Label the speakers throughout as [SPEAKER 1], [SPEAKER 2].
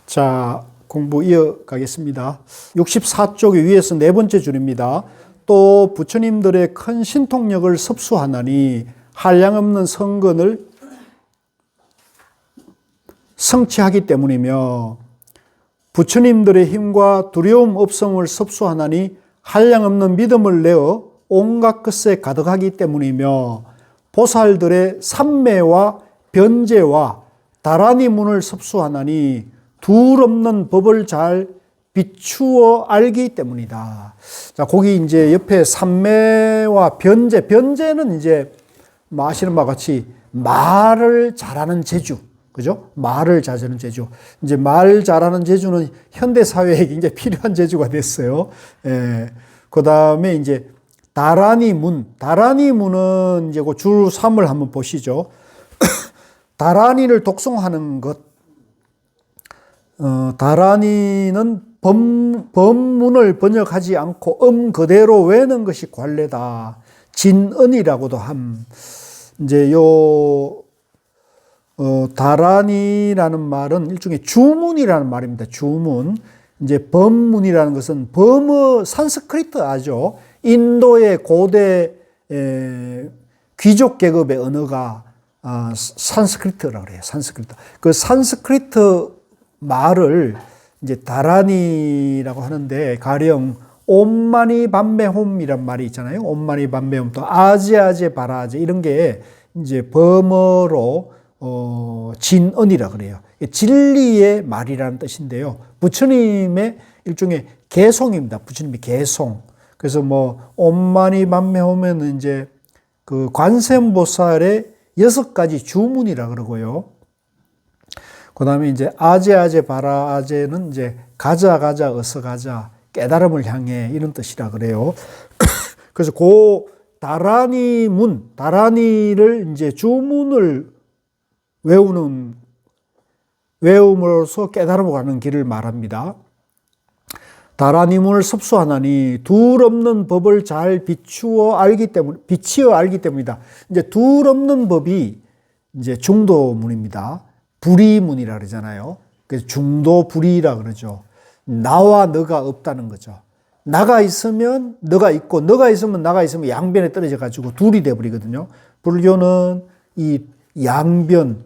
[SPEAKER 1] 자, 공부 이어가겠습니다. 64쪽 위에서 네 번째 줄입니다. 또 부처님들의 큰 신통력을 섭수하나니 한량없는 성근을 성취하기 때문이며, 부처님들의 힘과 두려움 없음을 섭수하나니 한량없는 믿음을 내어 온갖 것에 가득하기 때문이며, 보살들의 삼매와 변제와 다라니 문을 섭수하나니 둘 없는 법을 잘 비추어 알기 때문이다. 자, 거기 이제 옆에 삼매와 변제, 변제는 이제 아시는 바와 같이 말을 잘하는 재주, 그죠? 말을 잘하는 재주. 이제 말 잘하는 재주는 현대 사회에 굉장히 필요한 재주가 됐어요. 그 다음에 이제 다라니 문, 다라니 문은 이제 그 줄 3을 한번 보시죠. 다라니를 독송하는 것. 다라니는 법문을 번역하지 않고 그대로 외는 것이 관례다. 진언이라고도 함. 이제 다라니라는 말은 일종의 주문이라는 말입니다. 주문. 이제 법문이라는 것은 범어 산스크리트 아죠. 인도의 고대 귀족 계급의 언어가 산스크리트라고 그래요. 산스크리트. 그 산스크리트 말을 이제 다라니라고 하는데, 가령 옴마니 밤메홈이란 말이 있잖아요. 옴마니 밤메홈, 또 아제 바라제, 이런 게 이제 범어로 진언이라 그래요. 진리의 말이라는 뜻인데요. 부처님의 일종의 개송입니다. 부처님의 개송. 그래서 뭐 옴마니 밤메홈은 이제 그 관세음보살의 6가지 주문이라 그러고요. 그 다음에 이제 아제 바라제는 이제 가자 어서 가자, 깨달음을 향해, 이런 뜻이라 그래요. 그래서 그 다라니 문, 다라니를 이제 주문을 외움으로써 깨달음으로 가는 길을 말합니다. 다라니 문을 섭수하나니 둘 없는 법을 잘 비치어 알기 때문이다. 이제 둘 없는 법이 이제 중도문입니다. 불이문이라 그러잖아요. 그래서 중도불이라 그러죠. 나와 너가 없다는 거죠. 나가 있으면 너가 있고, 너가 있으면 나가 있으면 양변에 떨어져 가지고 둘이 돼버리거든요. 불교는 이 양변,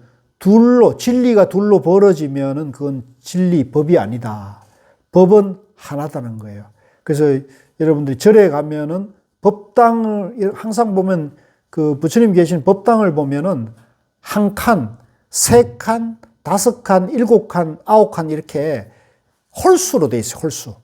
[SPEAKER 1] 진리가 둘로 벌어지면은 그건 진리, 법이 아니다. 법은 하나다는 거예요. 그래서 여러분들이 절에 가면은 법당을 항상 보면, 그 부처님 계신 법당을 보면은 한 칸, 3칸, 5칸, 7칸, 9칸 이렇게 홀수로 돼 있어요. 홀수.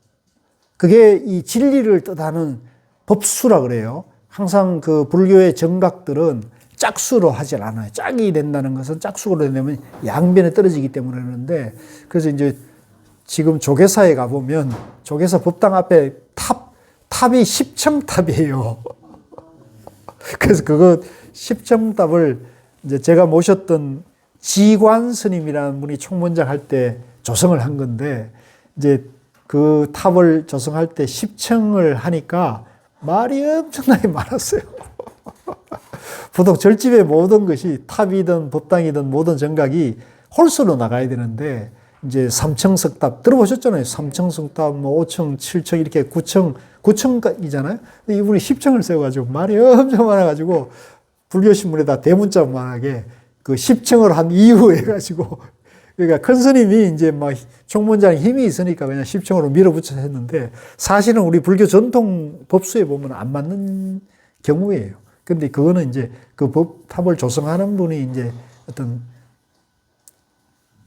[SPEAKER 1] 그게 이 진리를 뜻하는 법수라 그래요. 항상 그 불교의 정각들은 짝수로 하질 않아요. 짝이 된다는 것은 짝수로 되면 양변에 떨어지기 때문에 그러는데, 그래서 이제 지금 조계사에 가보면 조계사 법당 앞에 탑이 10층탑이에요. 그래서 그거 10층탑을 이제 제가 모셨던 지관 스님이라는 분이 총문장 할 때 조성을 한 건데, 이제 그 탑을 조성할 때 10층을 하니까 말이 엄청나게 많았어요. 보통 절집의 모든 것이 탑이든 법당이든 모든 정각이 홀수로 나가야 되는데, 이제 3층 석탑 들어보셨잖아요. 3층 석탑, 뭐 5층, 7층 이렇게 9층이잖아요. 근데 이분이 10층을 세워가지고 말이 엄청 많아가지고 불교신문에다 대문자만하게 그 10층을 한 이유 해가지고, 그러니까 큰 스님이 이제 막 총문장에 힘이 있으니까 그냥 10층으로 밀어붙여서 했는데, 사실은 우리 불교 전통 법수에 보면 안 맞는 경우예요. 근데 그거는 이제 그 법탑을 조성하는 분이 이제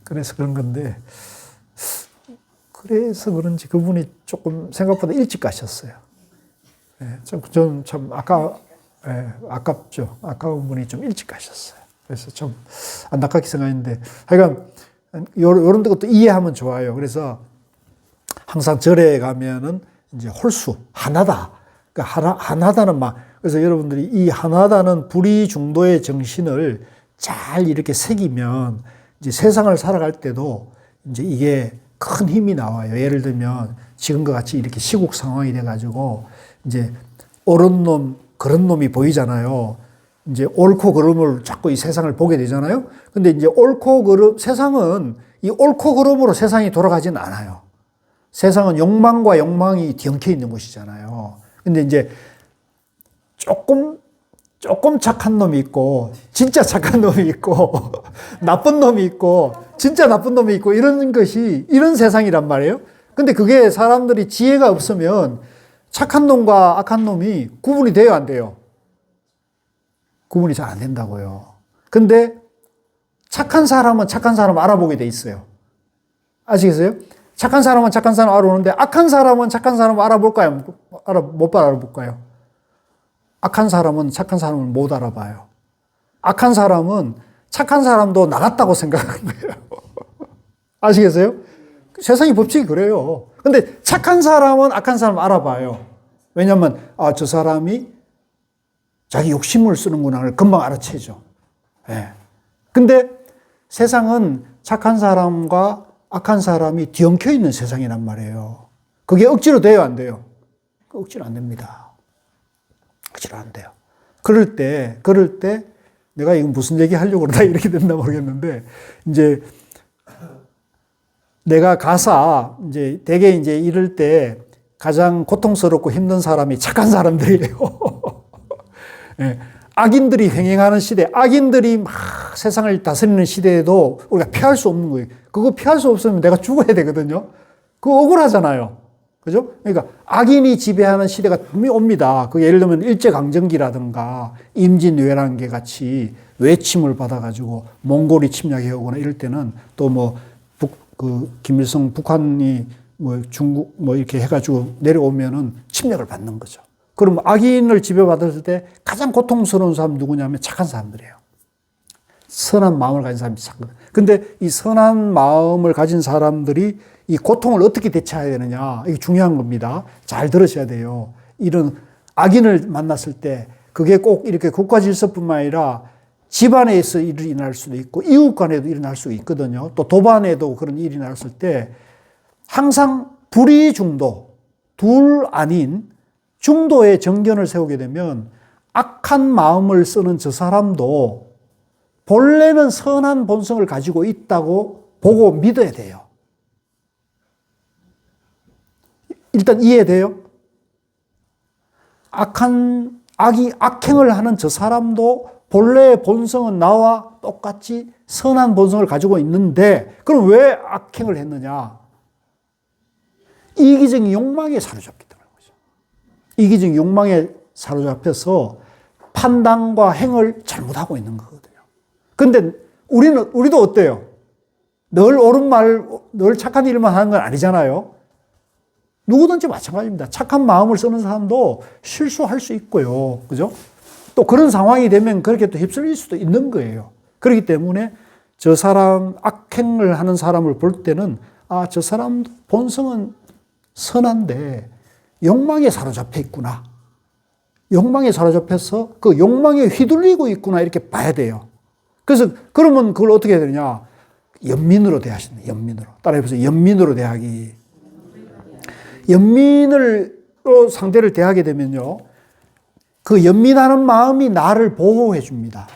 [SPEAKER 1] 그래서 그런 건데, 그래서 그런지 그분이 조금 생각보다 일찍 가셨어요. 좀 참 아깝죠. 아까운 분이 좀 일찍 가셨어요. 그래서 좀 안타깝게 생각했는데, 하여간 요런 것도 이해하면 좋아요. 그래서 항상 절에 가면은 이제 홀수 하나다. 그러니까 하나다는 그래서 여러분들이 이 하나다는 불의 중도의 정신을 잘 이렇게 새기면 이제 세상을 살아갈 때도 이제 이게 큰 힘이 나와요. 예를 들면 지금과 같이 이렇게 시국 상황이 돼가지고 이제 옳은 놈, 그런 놈이 보이잖아요. 이제 옳고 그름을 자꾸 이 세상을 보게 되잖아요. 근데 이제 옳고 그름, 세상은 이 옳고 그름으로 세상이 돌아가지는 않아요. 세상은 욕망과 욕망이 뒤엉켜 있는 곳이잖아요. 근데 이제 조금 착한 놈이 있고, 진짜 착한 놈이 있고, 나쁜 놈이 있고, 진짜 나쁜 놈이 있고, 이런 세상이란 말이에요. 근데 그게 사람들이 지혜가 없으면 착한 놈과 악한 놈이 구분이 돼요, 안 돼요? 구분이 잘 안 된다고요. 근데 착한 사람은 착한 사람 알아보게 돼 있어요. 아시겠어요? 착한 사람은 착한 사람 알아보는데 악한 사람은 착한 사람 알아볼까요? 못 알아볼까요? 악한 사람은 착한 사람을 못 알아봐요. 악한 사람은 착한 사람도 나갔다고 생각하는 거예요. 아시겠어요? 세상의 법칙이 그래요. 근데 착한 사람은 악한 사람 알아봐요. 왜냐하면 저 사람이 자기 욕심을 쓰는구나를 금방 알아채죠. 예. 근데 세상은 착한 사람과 악한 사람이 뒤엉켜 있는 세상이란 말이에요. 그게 억지로 돼요, 안 돼요? 억지로 안 됩니다. 억지로 안 돼요. 그럴 때 내가 이거 무슨 얘기 하려고 그러다 이렇게 됐나 모르겠는데, 이제 내가 대개 이럴 때 가장 고통스럽고 힘든 사람이 착한 사람들이에요. 예. 악인들이 횡행하는 시대, 악인들이 막 세상을 다스리는 시대에도 우리가 피할 수 없는 거예요. 그거 피할 수 없으면 내가 죽어야 되거든요. 그거 억울하잖아요. 그죠? 그러니까 악인이 지배하는 시대가 분명히 옵니다. 그 예를 들면 일제강점기라든가 임진왜란계 같이 외침을 받아가지고 몽골이 침략해오거나 이럴 때는 또 김일성 북한이 중국 이렇게 해가지고 내려오면은 침략을 받는 거죠. 그럼 악인을 지배받았을 때 가장 고통스러운 사람 누구냐면 착한 사람들이에요. 선한 마음을 가진 사람이 착한. 근데 이 선한 마음을 가진 사람들이 이 고통을 어떻게 대처해야 되느냐. 이게 중요한 겁니다. 잘 들으셔야 돼요. 이런 악인을 만났을 때 그게 꼭 이렇게 국가 질서뿐만 아니라 집안에서 일이 일어날 수도 있고 이웃 간에도 일어날 수 있거든요. 또 도반에도 그런 일이 일어났을 때 항상 불의 중도, 둘 아닌 중도의 정견을 세우게 되면 악한 마음을 쓰는 저 사람도 본래는 선한 본성을 가지고 있다고 보고 믿어야 돼요. 일단 이해돼요? 악행을 하는 저 사람도 본래의 본성은 나와 똑같이 선한 본성을 가지고 있는데, 그럼 왜 악행을 했느냐? 이기적인 욕망에 사로잡기 때문에 거죠. 이기적인 욕망에 사로잡혀서 판단과 행을 잘못하고 있는 거거든요. 근데 우리도 어때요? 늘 옳은 말, 늘 착한 일만 하는 건 아니잖아요. 누구든지 마찬가지입니다. 착한 마음을 쓰는 사람도 실수할 수 있고요. 그죠? 또 그런 상황이 되면 그렇게 또 휩쓸릴 수도 있는 거예요. 그렇기 때문에 저 사람, 악행을 하는 사람을 볼 때는 저 사람 본성은 선한데 욕망에 사로잡혀 있구나. 욕망에 사로잡혀서 그 욕망에 휘둘리고 있구나 이렇게 봐야 돼요. 그래서 그러면 그걸 어떻게 해야 되느냐? 연민으로 대하신다. 연민으로. 따라해보세요. 연민으로 대하기. 연민으로 상대를 대하게 되면요, 그 연민하는 마음이 나를 보호해 줍니다.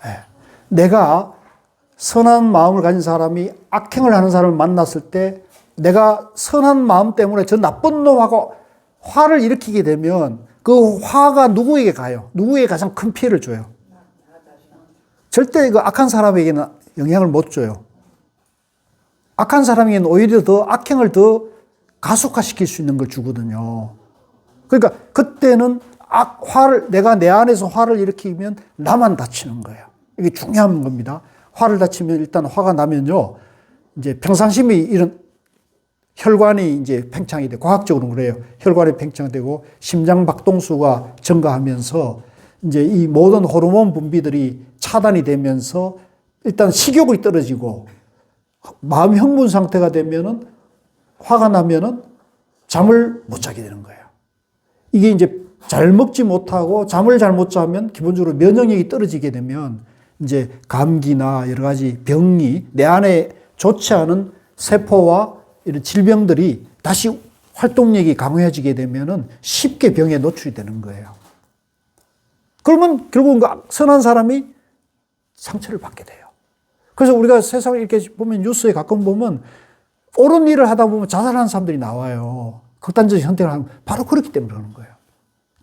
[SPEAKER 1] 네. 내가 선한 마음을 가진 사람이 악행을 하는 사람을 만났을 때 내가 선한 마음 때문에 저 나쁜 놈하고 화를 일으키게 되면 그 화가 누구에게 가요? 누구에게 가장 큰 피해를 줘요? 절대 그 악한 사람에게는 영향을 못 줘요. 악한 사람에게는 오히려 더 악행을 더 가속화시킬 수 있는 걸 주거든요. 그러니까 그때는 내가 내 안에서 화를 일으키면 나만 다치는 거예요. 이게 중요한 겁니다. 화를 다치면 일단 화가 나면요, 이제 평상심이 혈관이 이제 팽창이 돼. 과학적으로 그래요. 혈관이 팽창되고 심장 박동수가 증가하면서 이제 이 모든 호르몬 분비들이 차단이 되면서 일단 식욕이 떨어지고 마음 흥분 상태가 되면은 화가 나면은 잠을 못 자게 되는 거예요. 이게 이제 잘 먹지 못하고 잠을 잘 못 자면 기본적으로 면역력이 떨어지게 되면 이제 감기나 여러 가지 병이 내 안에 좋지 않은 세포와 이런 질병들이 다시 활동력이 강해지게 되면은 쉽게 병에 노출이 되는 거예요. 그러면 결국은 그 선한 사람이 상처를 받게 돼요. 그래서 우리가 세상을 이렇게 보면 뉴스에 가끔 보면 옳은 일을 하다 보면 자살하는 사람들이 나와요. 극단적인 선택을 하면 바로 그렇기 때문에 그러는 거예요.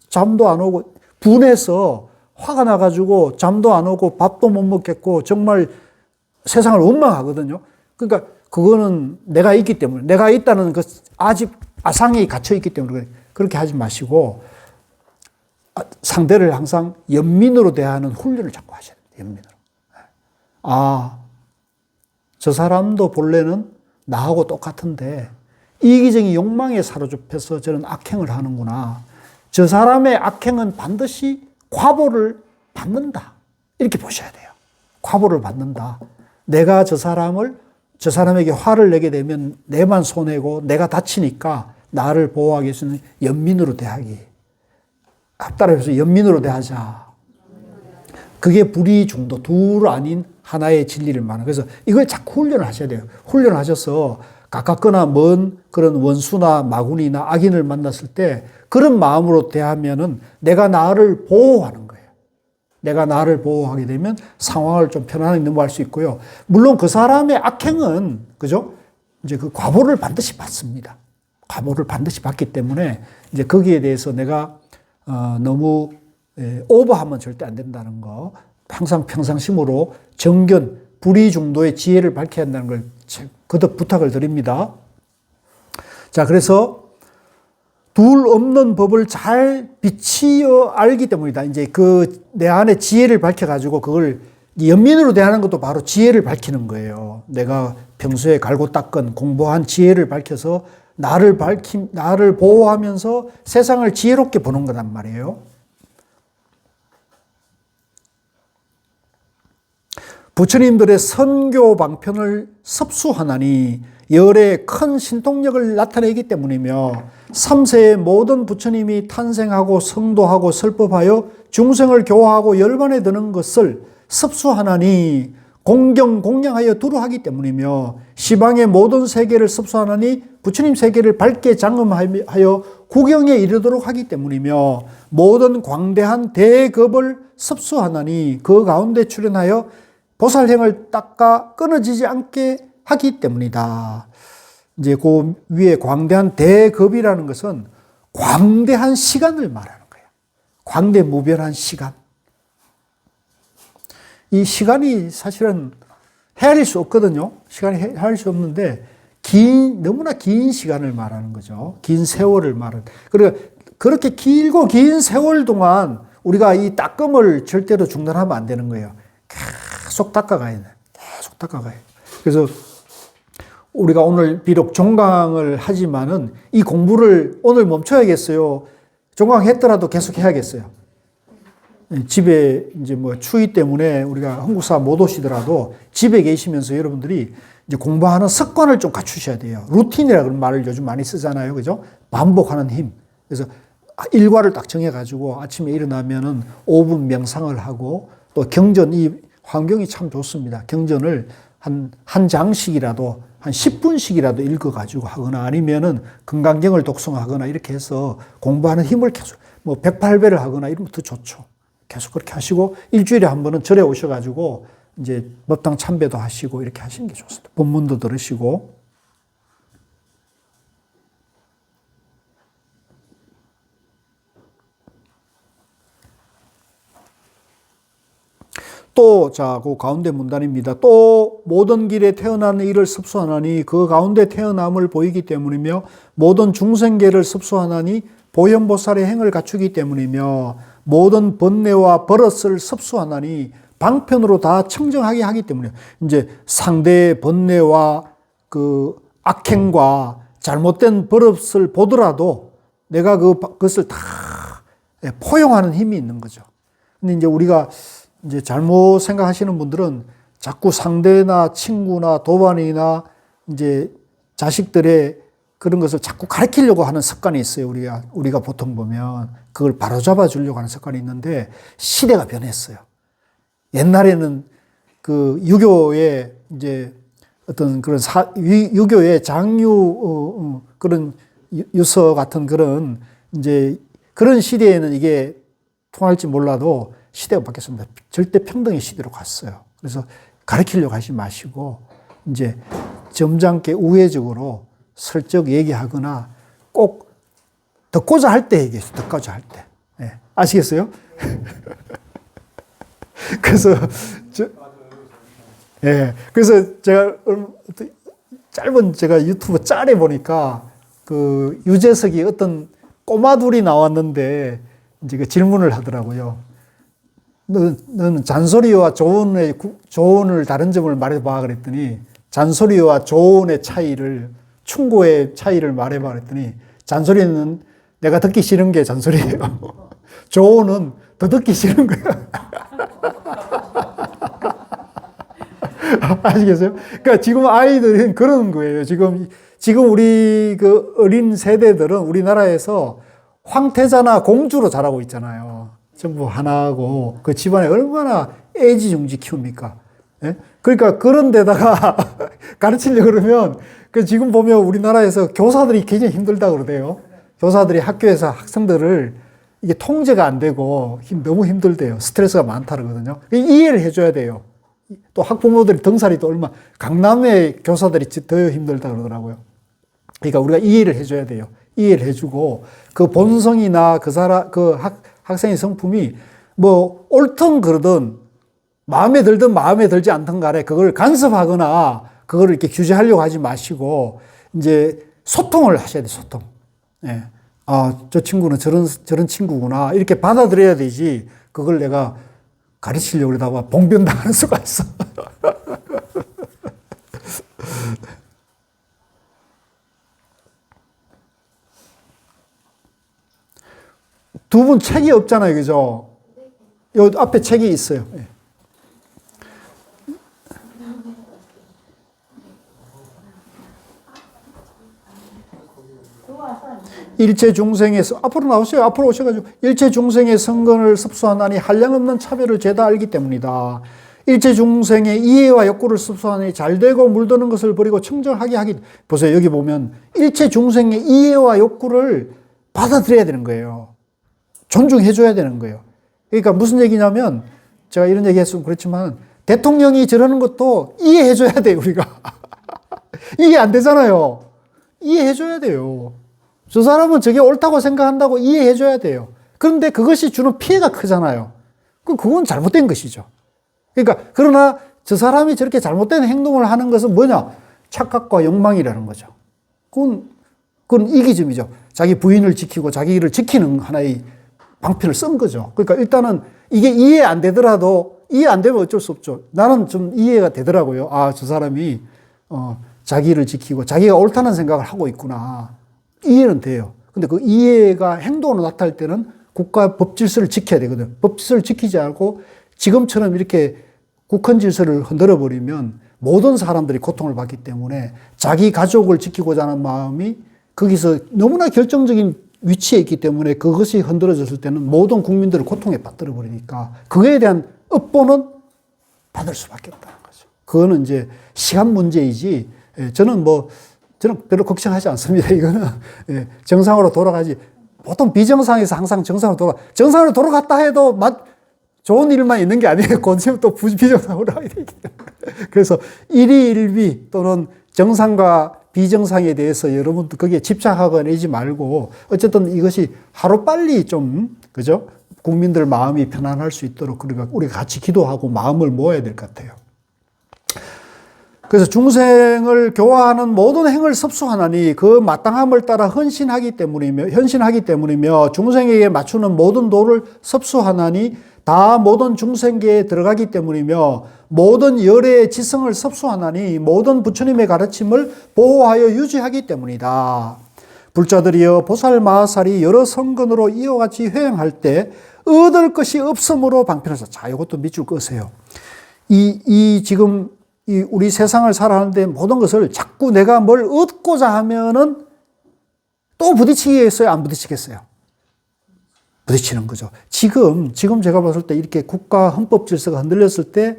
[SPEAKER 1] 잠도 안 오고 분해서 화가 나가지고 잠도 안 오고 밥도 못 먹겠고 정말 세상을 원망하거든요. 그러니까 그거는 내가 있기 때문에, 내가 있다는 그 아직 아상이 갇혀 있기 때문에 그렇게 하지 마시고 상대를 항상 연민으로 대하는 훈련을 자꾸 하셔야 됩니다. 연민으로. 아, 저 사람도 본래는 나하고 똑같은데 이기적인 욕망에 사로잡혀서 저는 악행을 하는구나. 저 사람의 악행은 반드시 과보를 받는다. 이렇게 보셔야 돼요. 과보를 받는다. 내가 저 사람에게 화를 내게 되면 내만 손해고 내가 다치니까 나를 보호하기 위해서는 연민으로 대하기. 따라해서 연민으로 대하자. 그게 불의 중도, 둘 아닌 하나의 진리를 말하는. 그래서 이걸 자꾸 훈련을 하셔야 돼요. 훈련을 하셔서 가깝거나 먼 그런 원수나 마군이나 악인을 만났을 때 그런 마음으로 대하면은 내가 나를 보호하는 거예요. 내가 나를 보호하게 되면 상황을 좀 편안하게 넘어갈 수 있고요. 물론 그 사람의 악행은, 그죠? 이제 그 과보를 반드시 받습니다. 과보를 반드시 받기 때문에 이제 거기에 대해서 내가 너무 오버하면 절대 안 된다는 거. 항상 평상심으로 정견, 불의 중도의 지혜를 밝혀야 한다는 걸 거듭 부탁을 드립니다. 자, 그래서 둘 없는 법을 잘 비치어 알기 때문이다. 이제 그 내 안에 지혜를 밝혀가지고 그걸 연민으로 대하는 것도 바로 지혜를 밝히는 거예요. 내가 평소에 갈고 닦은 공부한 지혜를 밝혀서 나를 보호하면서 세상을 지혜롭게 보는 거란 말이에요. 부처님들의 선교 방편을 섭수하나니 열의 큰 신통력을 나타내기 때문이며 3세의 모든 부처님이 탄생하고 성도하고 설법하여 중생을 교화하고 열반에 드는 것을 섭수하나니 공경하여 두루하기 때문이며 시방의 모든 세계를 섭수하나니 부처님 세계를 밝게 장엄하여 구경에 이르도록 하기 때문이며 모든 광대한 대급을 섭수하나니 그 가운데 출현하여 보살행을 닦아 끊어지지 않게 하기 때문이다. 이제 그 위에 광대한 대급이라는 것은 광대한 시간을 말하는 거예요. 광대무변한 시간. 이 시간이 사실은 헤아릴 수 없거든요. 시간이 헤아릴 수 없는데 너무나 긴 시간을 말하는 거죠. 긴 세월을 말하는. 그리고 그렇게 길고 긴 세월 동안 우리가 이 닦음을 절대로 중단하면 안 되는 거예요. 계속 닦아가야 돼. 계속 닦아가야 돼. 그래서 우리가 오늘 비록 종강을 하지만은 이 공부를 오늘 멈춰야겠어요. 종강했더라도 계속 해야겠어요. 집에 이제 뭐 추위 때문에 우리가 한국사 못 오시더라도 집에 계시면서 여러분들이 이제 공부하는 습관을 좀 갖추셔야 돼요. 루틴이라는 말을 요즘 많이 쓰잖아요. 그죠? 반복하는 힘. 그래서 일과를 딱 정해가지고 아침에 일어나면은 5분 명상을 하고 또 경전, 이 환경이 참 좋습니다. 경전을 한 장씩이라도 한 10분씩이라도 읽어가지고 하거나 아니면은 금강경을 독송하거나 이렇게 해서 공부하는 힘을 계속 뭐 108배를 하거나 이러면 더 좋죠. 계속 그렇게 하시고 일주일에 한 번은 절에 오셔가지고 이제 법당 참배도 하시고 이렇게 하시는 게 좋습니다. 본문도 들으시고. 또, 자, 그 가운데 문단입니다. 또 모든 길에 태어나는 이를 섭수하나니 그 가운데 태어남을 보이기 때문이며 모든 중생계를 섭수하나니 보현보살의 행을 갖추기 때문이며 모든 번뇌와 버릇을 섭수하나니 방편으로 다 청정하게 하기 때문에 이제 상대의 번뇌와 그 악행과 잘못된 버릇을 보더라도 내가 그것을 다 포용하는 힘이 있는 거죠. 근데 이제 우리가 이제 잘못 생각하시는 분들은 자꾸 상대나 친구나 도반이나 이제 자식들의 그런 것을 자꾸 가르치려고 하는 습관이 있어요. 우리가 보통 보면 그걸 바로잡아 주려고 하는 습관이 있는데 시대가 변했어요. 옛날에는 그 유교의 이제 어떤 그런 유교의 장유 그런 유서 같은 그런 이제 그런 시대에는 이게 통할지 몰라도 시대가 바뀌었습니다. 절대 평등의 시대로 갔어요. 그래서 가르치려고 하지 마시고 이제 점잖게 우회적으로 슬쩍 얘기하거나 꼭 듣고자 할 때 얘기했어요. 듣고자 할 때. 네. 아시겠어요? 그래서 그래서 제가 짧은 제가 유튜브 짤에 보니까 그 유재석이 어떤 꼬마 둘이 나왔는데 이제 그 질문을 하더라고요. 너는 잔소리와 조언을 다른 점을 말해봐 그랬더니 잔소리와 조언의 차이를 충고의 차이를 말해봐 그랬더니 잔소리는 내가 듣기 싫은 게 잔소리예요. 조언은 더 듣기 싫은 거야. 아시겠어요? 그러니까 지금 아이들은 그런 거예요. 지금 우리 그 어린 세대들은 우리나라에서 황태자나 공주로 자라고 있잖아요. 전부 하나하고 그 집안에 얼마나 애지중지 키웁니까? 예? 그러니까 그런 데다가 가르치려고 그러면 그 지금 보면 우리나라에서 교사들이 굉장히 힘들다 그러대요. 교사들이 학교에서 학생들을 이게 통제가 안 되고 너무 힘들대요. 스트레스가 많다 그러거든요. 이해를 해줘야 돼요. 또 학부모들이 등살이 또 얼마 강남의 교사들이 더 힘들다 그러더라고요. 그러니까 우리가 이해를 해줘야 돼요. 이해를 해주고 그 본성이나 그 학생의 성품이 뭐 옳든 그러든 마음에 들든 마음에 들지 않든 간에 그걸 간섭하거나 그걸 이렇게 규제하려고 하지 마시고 이제 소통을 하셔야 돼요. 소통. 예. 아, 저 친구는 저런 친구구나 이렇게 받아들여야 되지. 그걸 내가 가르치려고 그러다가 봉변당하는 수가 있어. 두 분 책이 없잖아요. 그죠? 요 앞에 책이 있어요. 예. 일체 중생에서 앞으로 나오세요. 앞으로 오셔가지고 일체 중생의 성건을 섭수하나니 한량없는 차별을 죄다 알기 때문이다. 일체 중생의 이해와 욕구를 섭수하니 잘되고 물드는 것을 버리고 청정하게 하기. 보세요. 여기 보면 일체 중생의 이해와 욕구를 받아들여야 되는 거예요. 존중해줘야 되는 거예요. 그러니까 무슨 얘기냐면 제가 이런 얘기 했으면 그렇지만 대통령이 저러는 것도 이해해줘야 돼요. 우리가. 이해 안 되잖아요. 이해해줘야 돼요. 저 사람은 저게 옳다고 생각한다고 이해해줘야 돼요. 그런데 그것이 주는 피해가 크잖아요. 그건 잘못된 것이죠. 그러니까 그러나 저 사람이 저렇게 잘못된 행동을 하는 것은 뭐냐? 착각과 욕망이라는 거죠. 그건 이기점이죠. 자기 부인을 지키고 자기를 지키는 하나의 방편을 쓴 거죠. 그러니까 일단은 이게 이해 안 되더라도 이해 안 되면 어쩔 수 없죠. 나는 좀 이해가 되더라고요. 아, 저 사람이 자기를 지키고 자기가 옳다는 생각을 하고 있구나. 이해는 돼요. 근데 그 이해가 행동으로 나타날 때는 국가 법 질서를 지켜야 되거든요. 법 질서를 지키지 않고 지금처럼 이렇게 국헌 질서를 흔들어 버리면 모든 사람들이 고통을 받기 때문에 자기 가족을 지키고자 하는 마음이 거기서 너무나 결정적인 위치에 있기 때문에 그것이 흔들어졌을 때는 모든 국민들을 고통에 빠뜨려 버리니까 그거에 대한 업보는 받을 수밖에 없다는 거죠. 그거는 이제 시간 문제이지 저는 별로 걱정하지 않습니다. 이거는 정상으로 돌아가지. 보통 비정상에서 항상 정상으로 돌아갔다 해도 좋은 일만 있는 게 아니에요. 곧이면 또 비정상으로 하게 되기 때문에. 그래서 일희일비 또는 정상과 비정상에 대해서 여러분도 거기에 집착하거나 이러지 말고 어쨌든 이것이 하루빨리 좀, 그죠? 국민들 마음이 편안할 수 있도록 우리가 같이 기도하고 마음을 모아야 될 것 같아요. 그래서 중생을 교화하는 모든 행을 섭수하나니 그 마땅함을 따라 헌신하기 때문이며 중생에게 맞추는 모든 도를 섭수하나니 다 모든 중생계에 들어가기 때문이며 모든 열애의 지성을 섭수하나니 모든 부처님의 가르침을 보호하여 유지하기 때문이다. 불자들이여 보살마하살이 여러 성건으로 이와 같이 회행할 때 얻을 것이 없으므로 방편하사. 자, 이것도 밑줄 끄세요. 지금 우리 세상을 살아가는데 모든 것을 자꾸 내가 뭘 얻고자 하면은 또 부딪히겠어요? 안 부딪히겠어요? 부딪히는 거죠. 지금 제가 봤을 때 이렇게 국가 헌법 질서가 흔들렸을 때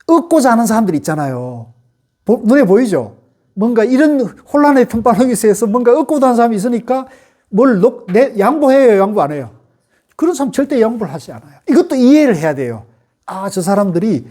[SPEAKER 1] 얻고자 하는 사람들이 있잖아요. 눈에 보이죠? 뭔가 이런 혼란의 틈바구니에서 뭔가 얻고자 하는 사람이 있으니까 양보해요? 양보 안 해요? 그런 사람 절대 양보를 하지 않아요. 이것도 이해를 해야 돼요. 아, 저 사람들이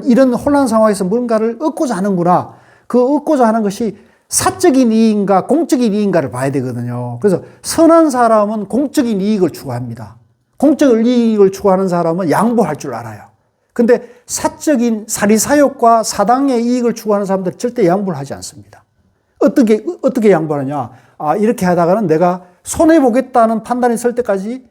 [SPEAKER 1] 이런 혼란 상황에서 뭔가를 얻고자 하는구나. 그 얻고자 하는 것이 사적인 이익인가 공적인 이익인가를 봐야 되거든요. 그래서 선한 사람은 공적인 이익을 추구합니다. 공적인 이익을 추구하는 사람은 양보할 줄 알아요. 근데 사적인 사리사욕과 사당의 이익을 추구하는 사람들은 절대 양보를 하지 않습니다. 어떻게 양보하느냐. 아, 이렇게 하다가는 내가 손해보겠다는 판단이 설 때까지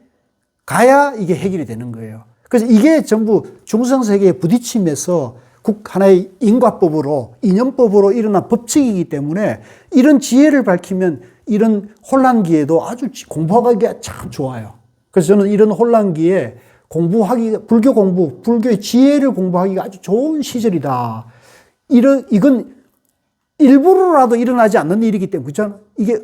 [SPEAKER 1] 가야 이게 해결이 되는 거예요. 그래서 이게 전부 중성세계의 부딪힘에서 하나의 인과법으로, 이념법으로 일어난 법칙이기 때문에 이런 지혜를 밝히면 이런 혼란기에도 아주 공부하기가 참 좋아요. 그래서 저는 이런 혼란기에 불교의 지혜를 공부하기가 아주 좋은 시절이다. 이건 일부러라도 일어나지 않는 일이기 때문에, 그렇잖아요. 이게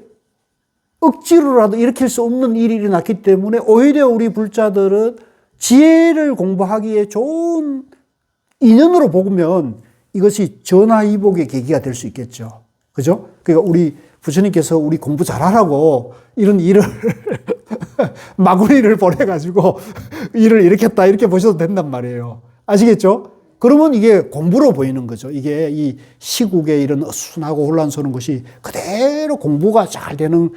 [SPEAKER 1] 억지로라도 일으킬 수 없는 일이 일어났기 때문에 오히려 우리 불자들은 지혜를 공부하기에 좋은 인연으로 보면 이것이 전화위복의 계기가 될 수 있겠죠. 그죠? 그러니까 우리 부처님께서 우리 공부 잘하라고 이런 일을 마구니를 보내가지고 일을 일으켰다 이렇게 보셔도 된단 말이에요. 아시겠죠? 그러면 이게 공부로 보이는 거죠. 이게 이 시국에 이런 어순하고 혼란스러운 것이 그대로 공부가 잘 되는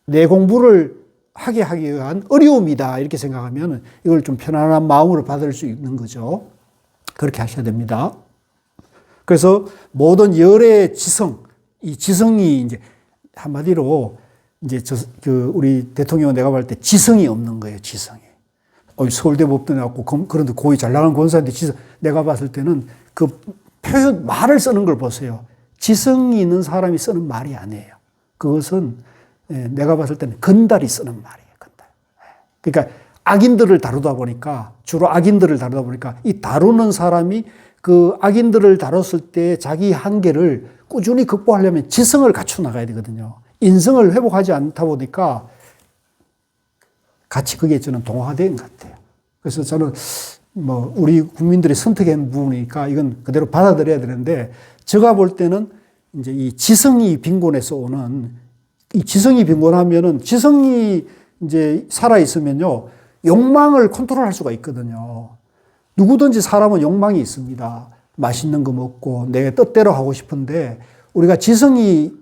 [SPEAKER 1] 내 공부를 하기 위한 어려움이다 이렇게 생각하면 이걸 좀 편안한 마음으로 받을 수 있는 거죠. 그렇게 하셔야 됩니다. 그래서 모든 열의 지성, 이 지성이 이제 한마디로 이제 우리 대통령은 내가 볼 때 지성이 없는 거예요. 지성이. 서울대 법대 나왔고 그런데 고위 잘 나가는 권사인데 내가 봤을 때는 그 표현 말을 쓰는 걸 보세요. 지성이 있는 사람이 쓰는 말이 아니에요. 그것은 내가 봤을 때는 건달이 쓰는 말이에요. 건달. 그러니까 악인들을 다루다 보니까 주로 악인들을 다루다 보니까 이 다루는 사람이 그 악인들을 다뤘을 때 자기 한계를 꾸준히 극복하려면 지성을 갖춰 나가야 되거든요. 인성을 회복하지 않다 보니까 같이 그게 저는 동화된 것 같아요. 그래서 저는 우리 국민들이 선택한 부분이니까 이건 그대로 받아들여야 되는데 제가 볼 때는 이제 이 지성이 빈곤해서 오는 이 지성이 빈곤하면은 지성이 이제 살아있으면요. 욕망을 컨트롤할 수가 있거든요. 누구든지 사람은 욕망이 있습니다. 맛있는 거 먹고 내 뜻대로 하고 싶은데 우리가 지성이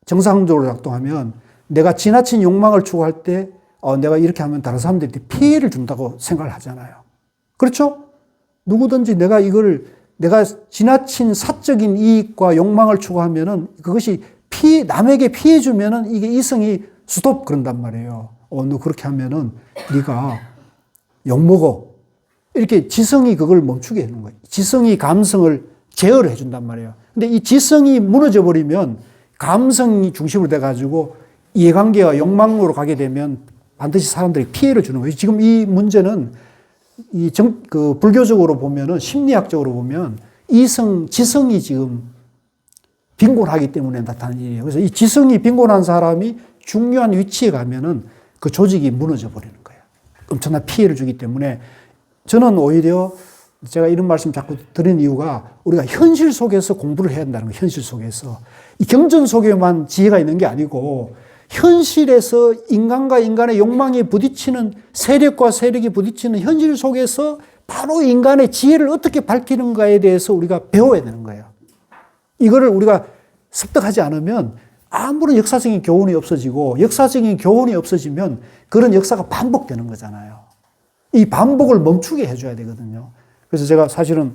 [SPEAKER 1] 정상적으로 작동하면 내가 지나친 욕망을 추구할 때 내가 이렇게 하면 다른 사람들이 피해를 준다고 생각을 하잖아요. 그렇죠? 누구든지 내가 지나친 사적인 이익과 욕망을 추구하면은 그것이 남에게 피해 주면은 이게 이성이 스톱 그런단 말이에요. 너 그렇게 하면은 네가 욕먹어. 이렇게 지성이 그걸 멈추게 하는 거예요. 지성이 감성을 제어를 해준단 말이에요. 근데 이 지성이 무너져 버리면 감성이 중심으로 돼가지고 이해관계와 욕망으로 가게 되면 반드시 사람들이 피해를 주는 거예요. 지금 이 문제는 불교적으로 보면은 심리학적으로 보면 지성이 지금 빈곤하기 때문에 나타나는 일이에요. 그래서 이 지성이 빈곤한 사람이 중요한 위치에 가면은 그 조직이 무너져 버리는 거예요. 엄청난 피해를 주기 때문에 저는 오히려 제가 이런 말씀 자꾸 드리는 이유가 우리가 현실 속에서 공부를 해야 한다는 거예요. 현실 속에서. 이 경전 속에만 지혜가 있는 게 아니고 현실에서 인간과 인간의 욕망이 부딪히는 세력과 세력이 부딪히는 현실 속에서 바로 인간의 지혜를 어떻게 밝히는가에 대해서 우리가 배워야 되는 거예요. 이거를 우리가 습득하지 않으면 아무런 역사적인 교훈이 없어지고 역사적인 교훈이 없어지면 그런 역사가 반복되는 거잖아요. 이 반복을 멈추게 해줘야 되거든요. 그래서 제가 사실은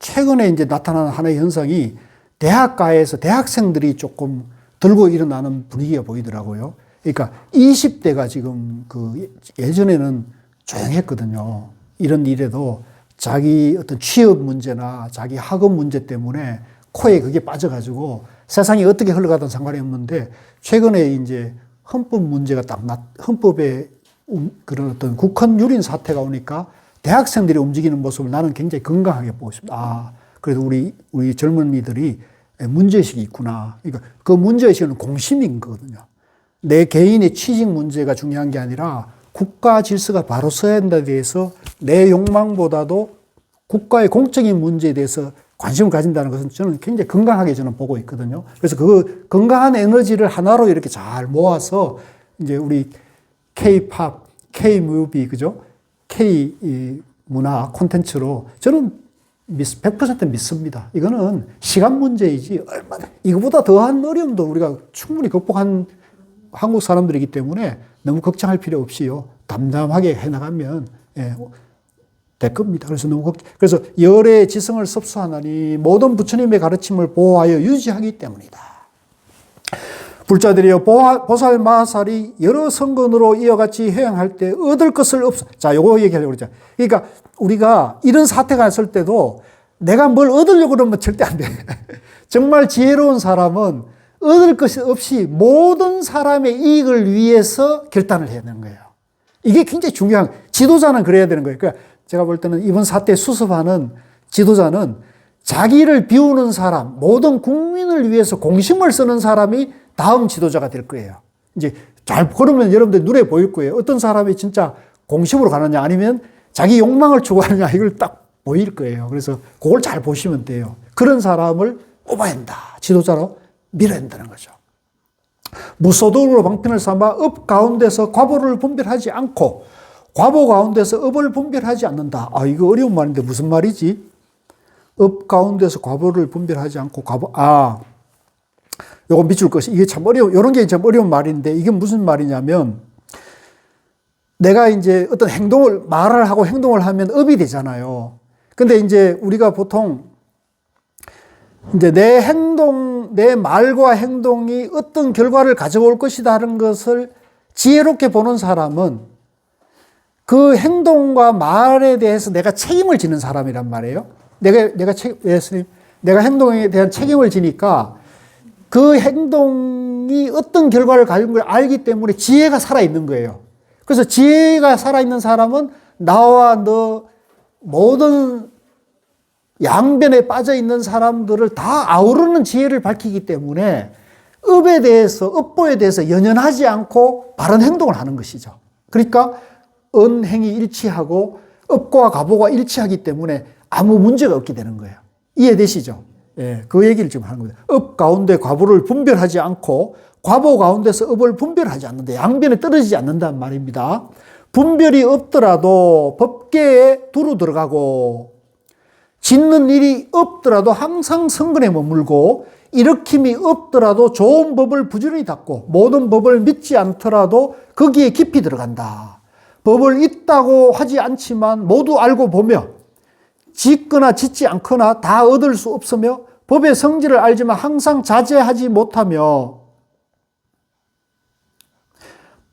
[SPEAKER 1] 최근에 이제 나타나는 하나의 현상이 대학가에서 대학생들이 조금 들고 일어나는 분위기가 보이더라고요. 그러니까 20대가 지금 예전에는 조용했거든요. 이런 일에도 자기 어떤 취업 문제나 자기 학업 문제 때문에 코에 그게 빠져가지고 세상이 어떻게 흘러가든 상관이 없는데 최근에 이제 헌법 문제가 헌법에 그런 어떤 국헌 유린 사태가 오니까 대학생들이 움직이는 모습을 나는 굉장히 건강하게 보고 싶다. 그래도 우리 젊은이들이 문제의식이 있구나. 그러니까 그 문제의식은 공심인 거거든요. 내 개인의 취직 문제가 중요한 게 아니라 국가 질서가 바로 서야 한다에 대해서 내 욕망보다도 국가의 공적인 문제에 대해서 관심을 가진다는 것은 저는 굉장히 건강하게 저는 보고 있거든요. 그래서 그 건강한 에너지를 하나로 이렇게 잘 모아서 이제 우리 K-팝, K-뮤비, 그죠? 문화 콘텐츠로 저는 100% 믿습니다. 이거는 시간 문제이지 얼마나 이거보다 더한 어려움도 우리가 충분히 극복한 한국 사람들이기 때문에 너무 걱정할 필요 없이요. 담담하게 해나가면 될 겁니다. 그래서 열의 지성을 섭수하나니 모든 부처님의 가르침을 보호하여 유지하기 때문이다. 불자들이여 보살 마살이 여러 성건으로 이어같이 행할 때 얻을 것을 없어. 자, 요거 얘기하려고 그러죠. 그러니까 우리가 이런 사태가 있을 때도 내가 뭘 얻으려고 그러면 절대 안 돼. 정말 지혜로운 사람은 얻을 것이 없이 모든 사람의 이익을 위해서 결단을 해야 되는 거예요. 이게 굉장히 중요한, 지도자는 그래야 되는 거예요. 그러니까 제가 볼 때는 이번 사태에 수습하는 지도자는 자기를 비우는 사람, 모든 국민을 위해서 공심을 쓰는 사람이 다음 지도자가 될 거예요. 이제 그러면 여러분들 눈에 보일 거예요. 어떤 사람이 진짜 공심으로 가느냐 아니면 자기 욕망을 추구하느냐 이걸 딱 보일 거예요. 그래서 그걸 잘 보시면 돼요. 그런 사람을 뽑아야 한다. 지도자로 밀어야 한다는 거죠. 무소득으로 방편을 삼아 업 가운데서 과보를 분별하지 않고 과보 가운데서 업을 분별하지 않는다. 아, 이거 어려운 말인데 무슨 말이지? 업 가운데서 과보를 분별하지 않고 요거 밑줄 것이 이게 참 이런 게 참 어려운 말인데 이게 무슨 말이냐면 내가 이제 어떤 말을 하고 행동을 하면 업이 되잖아요. 근데 이제 우리가 보통 이제 내 말과 행동이 어떤 결과를 가져올 것이라는 것을 지혜롭게 보는 사람은 그 행동과 말에 대해서 내가 책임을 지는 사람이란 말이에요. 내가 행동에 대한 책임을 지니까 그 행동이 어떤 결과를 가진 걸 알기 때문에 지혜가 살아있는 거예요. 그래서 지혜가 살아있는 사람은 나와 너 모든 양변에 빠져 있는 사람들을 다 아우르는 지혜를 밝히기 때문에 업보에 대해서 연연하지 않고 바른 행동을 하는 것이죠. 그러니까 언행이 일치하고 업과 가보가 일치하기 때문에 아무 문제가 없게 되는 거예요. 이해되시죠? 예, 그 얘기를 지금 하는 거예요. 업 가운데 과보를 분별하지 않고 과보 가운데서 업을 분별하지 않는다. 양변에 떨어지지 않는다는 말입니다. 분별이 없더라도 법계에 두루 들어가고 짓는 일이 없더라도 항상 성근에 머물고 일으킴이 없더라도 좋은 법을 부지런히 닦고 모든 법을 믿지 않더라도 거기에 깊이 들어간다. 법을 있다고 하지 않지만 모두 알고 보며 짓거나 짓지 않거나 다 얻을 수 없으며 법의 성질을 알지만 항상 자제하지 못하며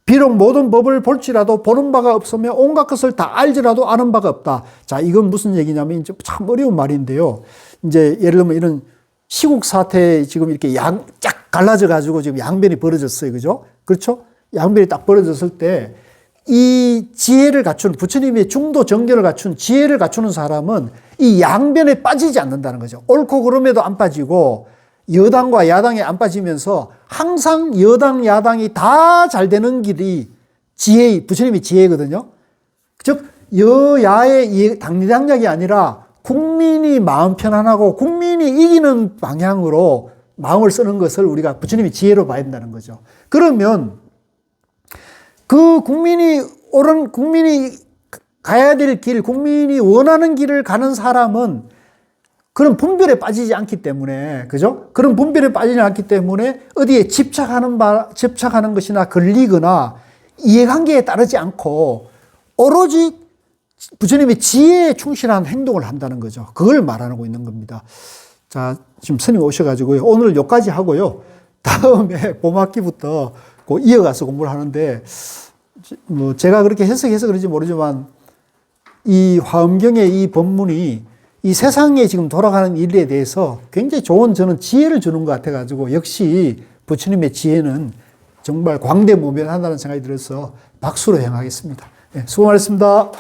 [SPEAKER 1] 비록 모든 법을 볼지라도 보는 바가 없으며 온갖 것을 다 알지라도 아는 바가 없다. 자, 이건 무슨 얘기냐면 이제 참 어려운 말인데요. 이제 예를 들면 이런 시국 사태에 지금 이렇게 쫙 갈라져 가지고 지금 양변이 벌어졌어요. 그죠? 그렇죠? 양변이 딱 벌어졌을 때 이 지혜를 갖춘 부처님의 중도 정결을 갖춘 지혜를 갖추는 사람은 이 양변에 빠지지 않는다는 거죠. 옳고 그름에도 안 빠지고 여당과 야당에 안 빠지면서 항상 여당, 야당이 다 잘 되는 길이 부처님의 지혜거든요. 즉, 여야의 당리당략이 아니라 국민이 마음 편안하고 국민이 이기는 방향으로 마음을 쓰는 것을 우리가 부처님의 지혜로 봐야 된다는 거죠. 그러면 그 국민이 가야 될 길, 국민이 원하는 길을 가는 사람은 그런 분별에 빠지지 않기 때문에, 그죠? 그런 분별에 빠지지 않기 때문에 어디에 집착하는 것이나 걸리거나 이해관계에 따르지 않고 오로지 부처님의 지혜에 충실한 행동을 한다는 거죠. 그걸 말하고 있는 겁니다. 자, 지금 스님 오셔가지고요. 오늘 여기까지 하고요. 다음에 봄학기부터 이어가서 공부를 하는데, 뭐 제가 그렇게 해석해서 그런지 모르지만 이 화엄경의 이 법문이 이 세상에 지금 돌아가는 일에 대해서 굉장히 좋은 저는 지혜를 주는 것 같아가지고 역시 부처님의 지혜는 정말 광대무변하다는 생각이 들어서 박수로 행하겠습니다. 네, 수고 많으셨습니다.